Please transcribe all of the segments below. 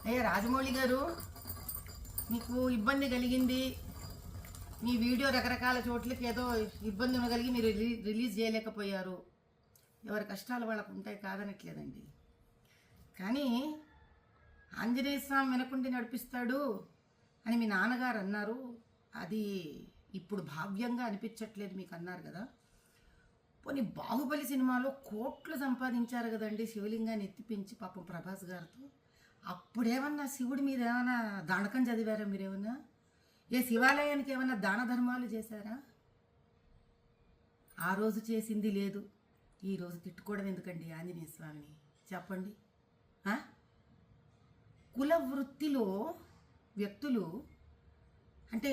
అయ్యా రాజమౌళి గారు, మీకు ఇబ్బంది కలిగింది, మీ వీడియో రకరకాల చోట్లకి ఏదో ఇబ్బంది కలిగి మీరు రిలీజ్ చేయలేకపోయారు. ఎవరి కష్టాలు వాళ్ళకు ఉంటాయి, కాదనట్లేదండి. కానీ ఆంజనేయ స్వామి వినకుండి నడిపిస్తాడు అని మీ నాన్నగారు అన్నారు. అది ఇప్పుడు భావ్యంగా అనిపించట్లేదు మీకు అన్నారు కదా. పోనీ బాహుబలి సినిమాలో కోట్లు సంపాదించారు కదండి శివలింగాన్ని ఎత్తిపించి పాపం ప్రభాస్ గారితో. అప్పుడేమన్నా శివుడి మీద ఏమైనా దానకం చదివారా మీరేమన్నా? ఏ శివాలయానికి ఏమన్నా దాన ధర్మాలు చేశారా? ఆ రోజు చేసింది లేదు, ఈరోజు తిట్టుకోవడం ఎందుకండి ఆంజనేయ స్వామిని చెప్పండి. కుల వృత్తిలో వ్యక్తులు అంటే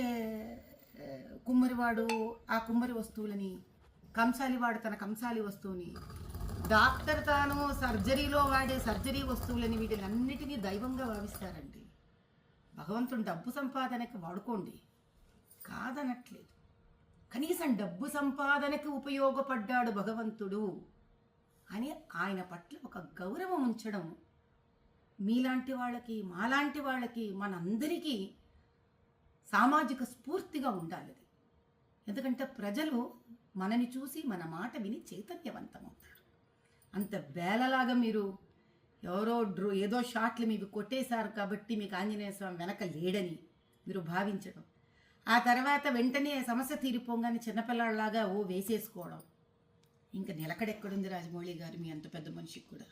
కుమ్మరివాడు ఆ కుమ్మరి వస్తువులని, కంసాలివాడు తన కంసాలి వస్తువుని, డాక్టర్ తాను సర్జరీలో వాడే సర్జరీ వస్తువులని, వీటిలన్నిటినీ దైవంగా భావిస్తారండి. భగవంతుడు డబ్బు సంపాదనకి వాడుకోండి, కాదనట్లేదు. కనీసం డబ్బు సంపాదనకి ఉపయోగపడ్డాడు భగవంతుడు అని ఆయన పట్ల ఒక గౌరవం ఉంచడం మీలాంటి వాళ్ళకి, మాలాంటి వాళ్ళకి, మనందరికీ సామాజిక స్ఫూర్తిగా ఉండాలి. ఎందుకంటే ప్రజలు మనని చూసి మన మాట విని చైతన్యవంతమవుతారు. అంత బేలలాగా మీరు ఎవరో ఏదో షాట్లు మీకు కొట్టేశారు కాబట్టి మీకు ఆంజనేయ స్వామి వెనక లేడని మీరు భావించడం, ఆ తర్వాత వెంటనే సమస్య తీరిపోగానే చిన్నపిల్లలాగా వేసేసుకోవడం, ఇంకా నిలకడెక్కడుంది రాజమౌళి గారు మీ అంత పెద్ద మనిషికి కూడా?